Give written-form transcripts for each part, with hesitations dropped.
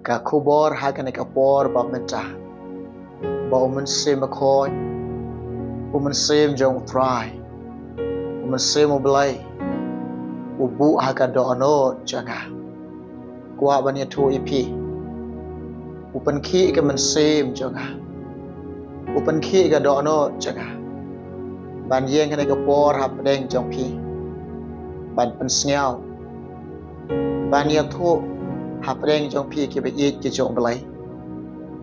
ka khubor hakan ka por ba menta ba umun sim khoi umun sim jong try umun sim oblai ubu haka do ono janga kwa banya thu ipi upan khi ka man sim janga upan khi ka do ono janga ban yeng ka por hap deng jong pi ban pen sngao ban ya thu hap deng jong pi ki be ik ki jong blai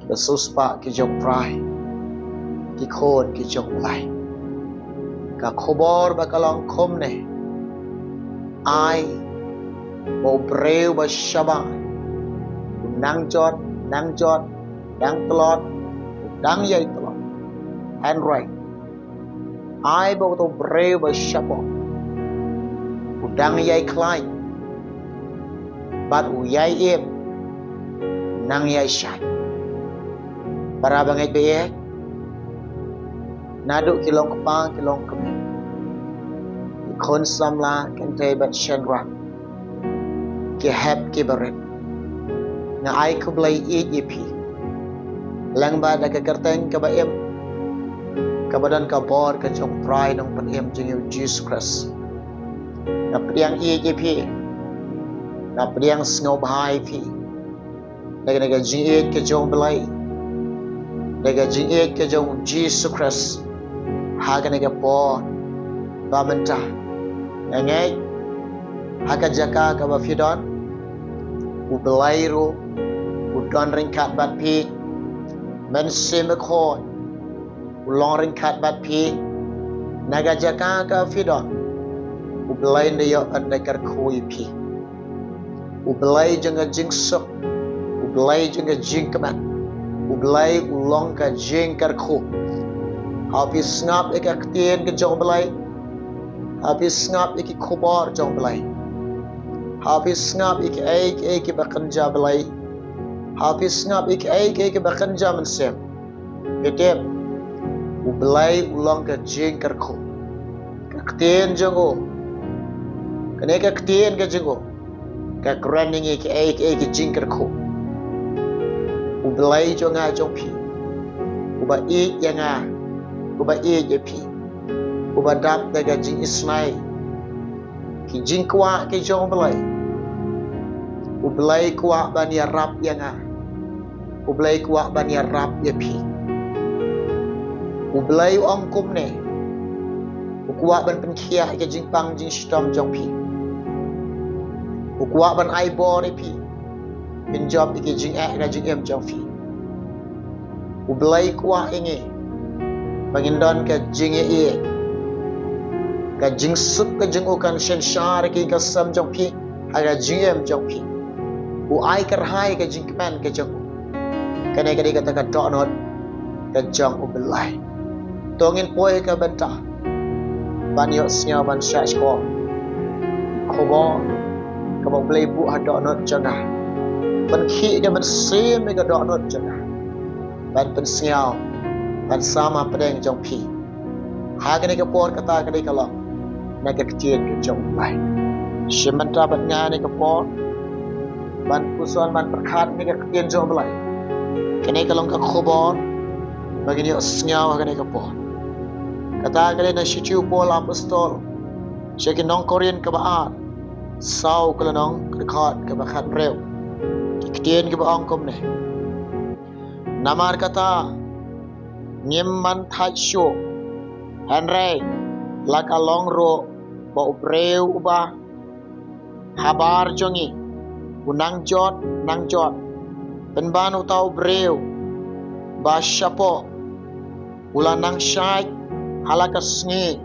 ki suspa ki jong try ki khon ki jong blai ka khobor ba kalong khom ne ai bo breu ba shaba nang jot dang tlot dang yai tlot and right ai bo to breu ba shaba dang yai klai bat u yai em nang yai shai para bangai be nadu kilong kepang kilong kemi kon samla kan te bat shenra ki hap ki baret na ai ko blai ep lang ba da ka kerteng ka ba em ka badan ka bor ka chong try nong pan em jing Jesus Christ na priang ep na priang snow bahai pi daga jing ka jong blai daga jing ka jong Jesus Christ haga naga por ba menta ngai haga jaka ka ba fidon u belairu u don ringkat bat pi men sim ko u long ringkat bat pi naga jaka ka fidon u belai ne yo anda kar khoi pi u belai janga jing sok u belai janga jing kamat u belai u long ka jing kar kho happy snap ek aktien ke jong belai happy snap ek khobor jong belai happy snap ek bakanja belai happy snap ek bakanja mensem ketep u belai ulang ke jing kerko aktien jongo kene ke aktien ke jongo ka running ek jing kerko u belai jonga jongpi u ba ik yanga uba pi uba dap daga jing isnai ki jing kwa ki jong belai ublai kwa ban ya rap yanga ublai kwa ban ya rap ya pi ublai ong kum ne ukwa ban pen khia ki jing pang jing stom jong pi ukwa ban ai bo ni pi pin job ki jing ga jing em jong pi ublai kwa ingi Pangindon ka jing ka jing sup ka jing ukan shen shar ki ka sam jong pi aga jing em jong pi u ai kar hai ka jing pan ka jong kane ka ka ta ka do not ka jong u belai tongin poi ka benta ban yo snya ban sha ko khobo ka bo play bu ha do not janga ban khi ka ban sim ka do not janga ban pen snya ban sama pedeng jong pi haga ni ka por kata ka dei kala na ka kecil ke jong lai shimanta ban nga ni ka por ban puson ban perkhat ni ka kecil jong lai kene kalong ka khobor bagini snyaw haga ni ka por kata ka na shichu pol apostol shekin nong korean ka baat sau kala nong khat ka bakhat rew kecil ka ba angkom ne namar kata Nyemman tacho Henry laka longro ba ubreu uba habar jongi unang jot penban utau breu ba shapo ulanang shai halaka sngi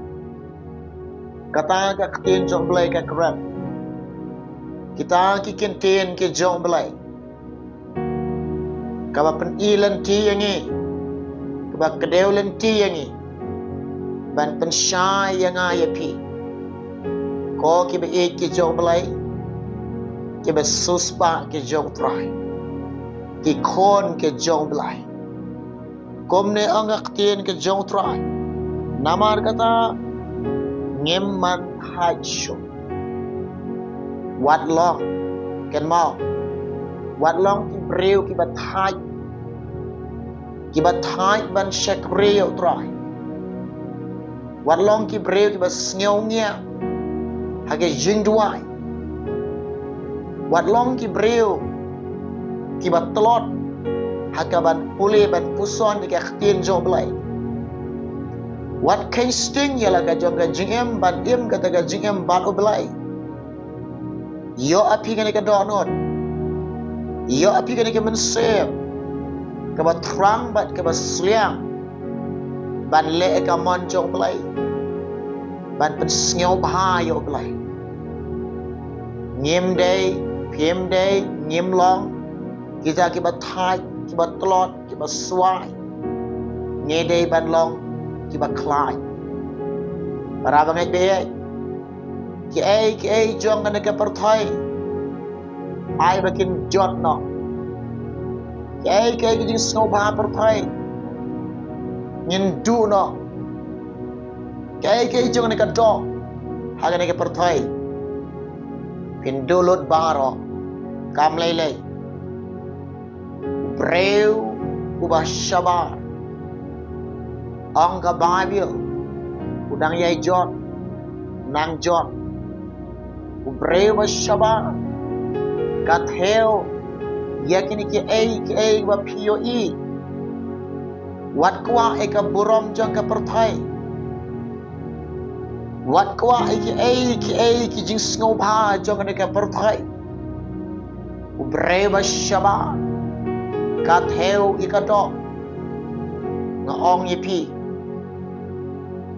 kata ka ktin jong blai ka krap kita ki kintin ki jong blai ka ba pen ilan ti yangi ba kedeu lenti yangi ban pen shai yanga yapi ko ki be ek ki jong blai ki be suspa ki jong try ki khon ki jong blai komne angak tien ki jong try namar kata ngemman hacho wat long ken mau วัดลองกิเบรียวกิบัดทายบันเชกเรียวตรายวัดลองกิเบรียวกิบัดเงียวเงียหากยิงด้วยวัดลองกิเบรียวกิบัดตลอดหากบันปุเลบันปุซอนกิเตียนจอบเลยวัดเคสติ้งยาละกะจงกะจิงเอ็มบันเอ็มกะตะกะจิงเอ็มบันอบเลยยออภิกันกะดอนอดยออภิกันกะมันเซฟกะบัดทรังบัดกะบัดเสียงบันเลกะมันจงเลยบันเป็นเงียวพายอบเลยเงียมเดย์เพียมเดย์เงียมลองกิจากิบัดทายกิบัดตลอดกิบัดสวายเงยเดย์บันลองกิบัดคลายปราบังไงเบย์ki ay jong ka nagkapartay ay bakin jot no ki ay jing snow ba partay ngin du no ki ay jong nagkado haga nagkapartay pindulot baro kamlaylay breu ubah shabar ang ka Bible udang yay jot nang jot Ubreu shaba katheo yakini ki ay wa POE wat kwa eka burom jang ka perthai wat kwa ki ay ki jing snow bha jang ka perthai Ubreu shaba katheo ikato nga ong yipi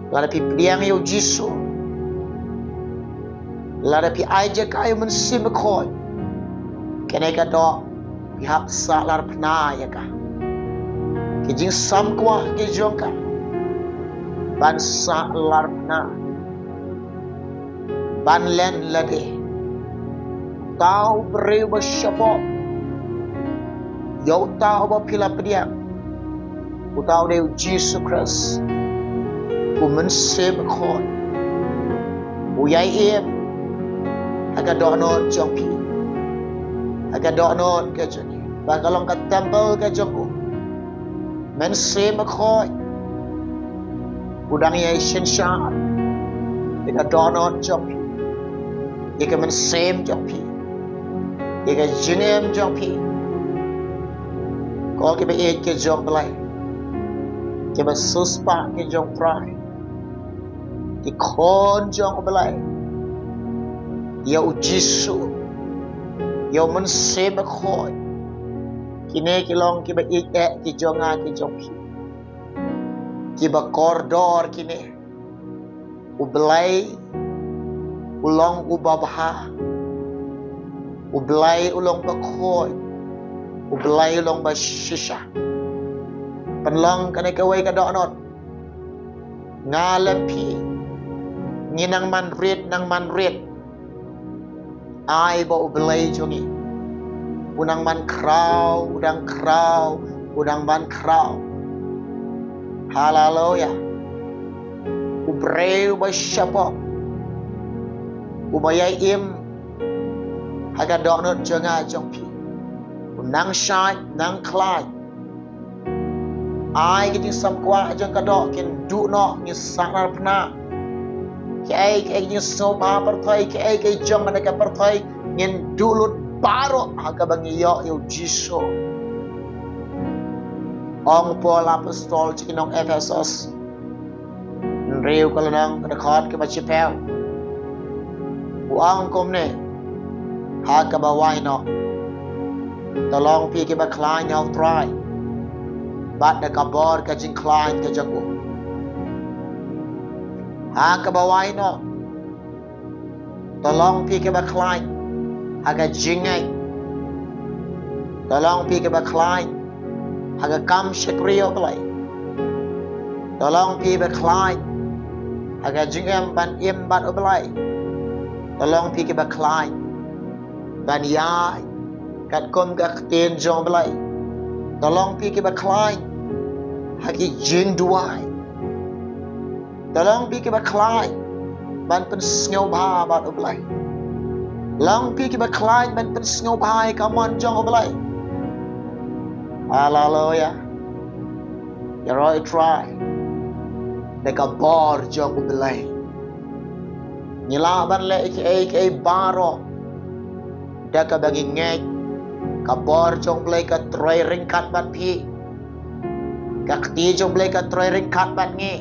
lada pi piang yo jisu lada pi aja kayo men simekoi kene ka do pihak salar pna ya ka kijing sam kwa ke jongka ban salar pna ban len lade tau breu shapo yo tau ba pila pedia utau de Jesus Christ men simekoi uyai em aga donon jongpi aga donon ke joni bagalong ka temple ke jongku men se makhoy udang yai shensha aga donon jongpi aga men sem jongpi aga jinem jongpi ko ke be ke jong blai ke be suspa ke jong prai ki khon jong blai ya ujisu ya men se bakhoy kine kilong ki ba ik ki jonga ki jongpi ki ba koridor kine ublai ulong ubabha ublai ulong bakhoy ublai ulong ba shisha panlong kane kawai ka donot ngalempi nginang man red ai ba ublay jongi unang man kraw udang ban kraw hallelujah ubreu ba shapo ubayay im haga donot jonga jongpi unang shai nang klai ai ki samkwa jong kado kin du no ni sanar pna kay ni soba perthai kay jong na ka perthai ngin dulut baro aga bangiyo yo jiso ong Paul apostol chikinong Ephesus nriu kalanang record ke bachipel uang komne ha ka bawai no tolong pi ke ba klai nyau try bat da kabor ka jing klai ka jago ha ka bawai no tolong pi ke ba klai haga jingai tolong pi ke ba klai haga kam shakriyo play tolong pi ba klai haga jingam ban im ban oblai tolong pi ke ba klai ban yai kat kom ka ten jong blai tolong pi ke ba klai hagi jing duai tolong pi ke ba klai ban pen sngow ba ban oblai Long pi ki ba climb ban pen snow bai come on jong oblai. Hallelujah. You right try. They ka bor jong oblai. Nila ban le ke baro. Da ka bagi ngek ka bor jong oblai ka troy ringkat bat pi. Ka kti jong oblai ka troy ringkat bat ngi.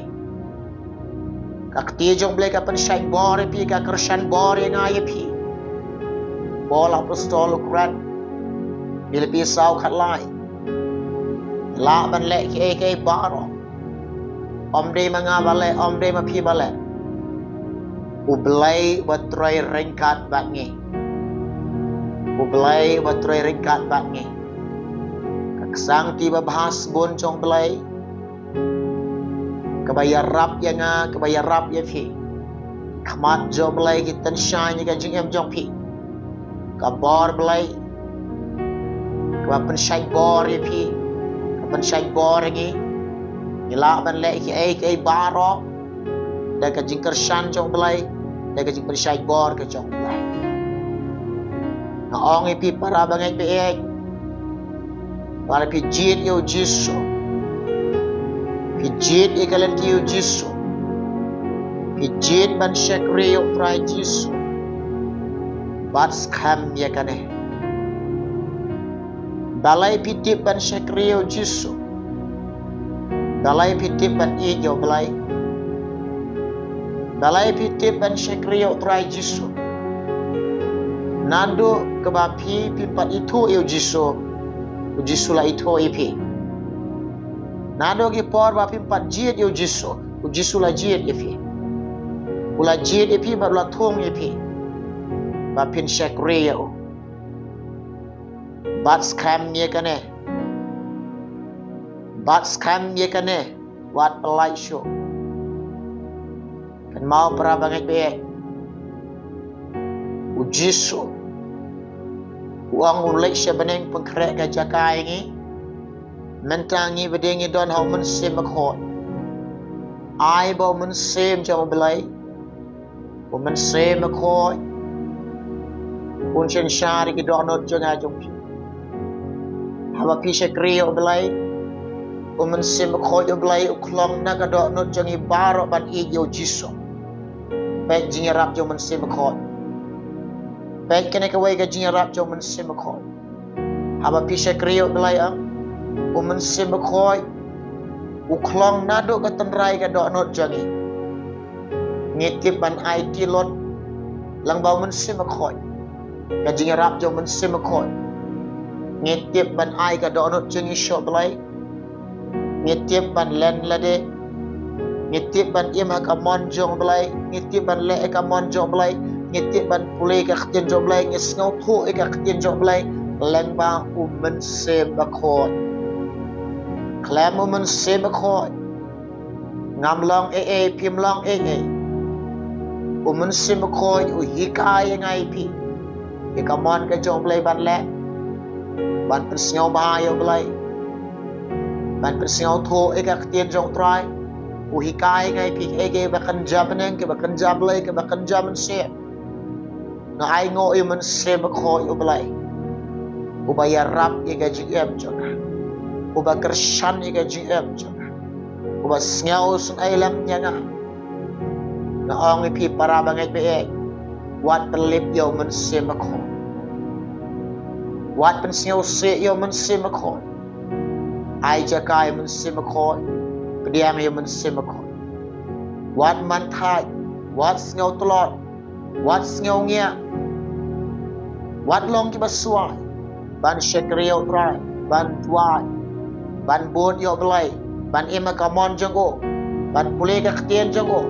Ka kti jong oblai ka pen shai bor pi ka Christian bor yang ai pi. Paul apostol krat Filipi sau khat lai la ban le ke baro om de manga bale om de ma phi bale u blai wa troy ringkat bat ngi u blai wa troy ringkat bat ngi kak sang ti ba bahas bon chong blai kabayarap yang kabayarap ye phi khmat jo blai ki tan shine ka jing em jong phi ka bor blai ka pen shai bor ye phi ka pen shai bor ngi ila ban le ke baro da ka jing kershan jong blai da ka jing pen shai bor ka jong blai na ong pi para bangai pe ek wala pi jit yo jisu pi jit ikalan ti yo jisu pi jit ban shakri yo try jisu Bats kham ye kane balai pitip ban shakriyo jisu balai pitip ban yo balai balai pitip ban shakriyo try jisu nando kebapi pimpat itu yo jisu la itu ipi nando gi por ba pimpat jit yo jisu la jit ipi ula jit ipi ba la thong ipi ba pin shakriyo bats kham ye kane wat pelai syo kan mau para bangai be ujisu uang ulai sebeneng pengkrek ka jakai ngi mentangi bedengi don ha men sem khot ai bo men sem jam belai bo men sem khot pun chen shari ki donot jonga jong hawa pi shakriyo belai men sem khot yo belai uklong na ka donot jongi baro ban i yo jiso pe jingarap jong men sem khot pe kene ka wai ka jingarap jong men sem khot hawa pi shakriyo belai men sem khot uklong na do ka tanrai ka donot jongi ngitip ban IT lot lang bau men sem khot ka jingarap jong men sem khot ngitip ban ai ka donot jongi shop belai ngitip ban len lade ngitip ban ima ka mon jong belai ngitip ban le ka mon jong belai ngitip ban pulai ka khtin jong belai ngisngau thu ka khtin jong belai leng ba men sem khot klam men sem khot ngam long phim long men sem khot u hikai ngai pi ka mon ka jong belai ban le ban persngau ba yo belai ban persngau thu ka khtin jong trai u hikai ngai pi ba kan jabaneng ke ba kan jablai ke ba kan jaman se na ai ngo men sem khot yo belai u ba ya rap ka gm jong u ba kershan ka gm jong u ba sngaw sun ai lam nyanga na ong pi para bangai pe wat pelip yo men sem khot wat pen sngaw se yo men sem khot ai jakai men sem khot pediam yo men sem khot wat man thai wat sngaw tlot wat sngaw ngia wat long ki baswai ban shakriyo trai ban tuai ban bod yo belai ban ima kamon jango ban pulai ka ktien jango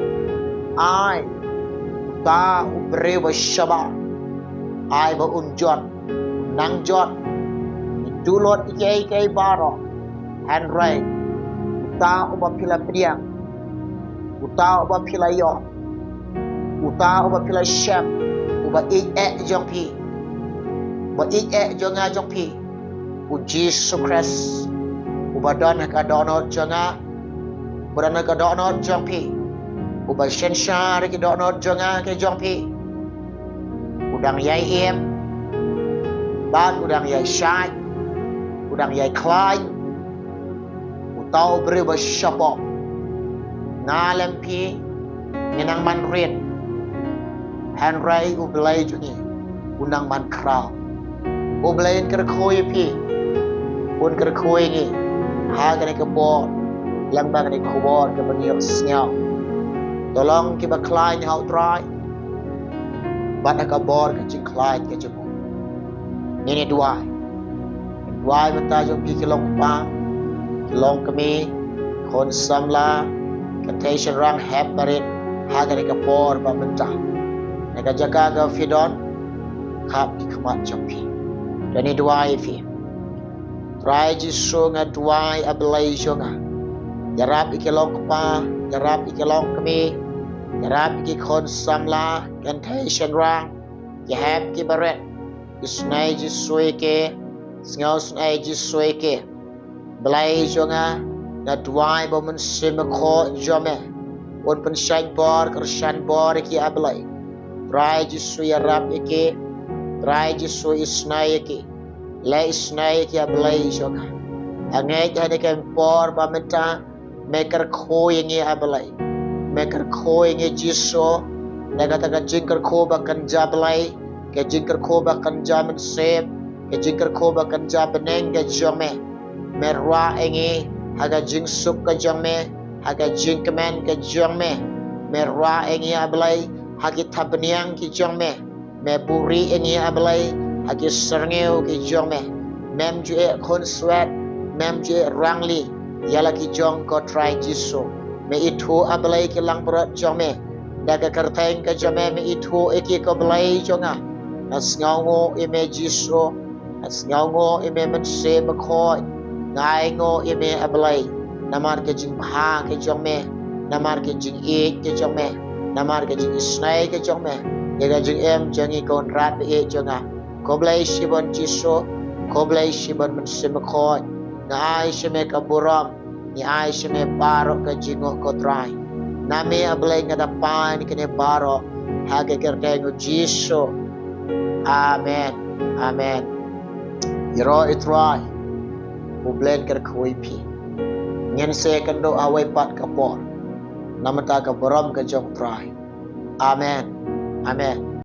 ai ta ubre wa shaba ai ba unjot nang jot dulot ke baro hand right uta uba pila priang uta uba pila yo uta uba pila sham uba jong pi ba jonga jong pi u Jesus Christ uba don ka donot jonga berana ka donot jong pi uba shenshar ki donot jonga ke jong pi u udang yai em ban udang yai syai udang yai klai utau beriba syapok ngalempi nginang man red hanrai ublay juni unang man kraw ublayin kerkhoy pi un kerkhoy ngi hagani ke bor lambang ni khobor ke baniok snyao tolong ki baklai ni hau try bat ka bor ke jing klai ke jemu ni duai mata jo pi kilong pa kilong kami kon samla contation rang heb barit hagani ke bor ba mentah naga jaga ga fidon khap ikmat jampi dan ni duai fi try jisu nga duai ablai jonga yarap ikilong pa yarap ikilong kami yarap ikon samla contation rang ya heb ki baret isnai jisu ke sngau snai jisu ke blai jonga nga duai bo men simko jome on pen shai bor kershan bor ki ablai try jisu yarap ke try jisu isnai ke la isnai ke ablai jonga angai hade ke por ba menta maker khoi ngi ablai maker khoi ngi jisu daga daga jingker kho ba kan jablai ke jingker kho ba kan jamen sep ke jingker kho ba kan jabeneng ke jome merwa ngi haga jing sup ke jome haga jing kemen ke jome merwa ngi ablai hagi tabniang ki jome me buri ngi ablai hagi serngeu ki jome mem ju e kon swet mem ju e rangli yala ki jong ko try jisu me itu ablai ki lang berat jome daga kerteng ke jome me itu eki ko blai jonga as ngaungo ime jisu as ngaungo ime men se bakoi ngai ngo ime ablai namar ke jing pha ke jome namar ke jing e ke jome namar ke jing snai ke jome yaga jing em jangi kon rat be e jonga ko blai shibon jisu ko blai shibon men se bakoi ngai shime ka buram ni ai shime paro ka jingo ko try name ablai ngada pan kene paro hage kertengo jisu amen amen yero itrai ublen ker khoi pi ngen se kan do awai pat ka por namata ka buram ka jong try amen amen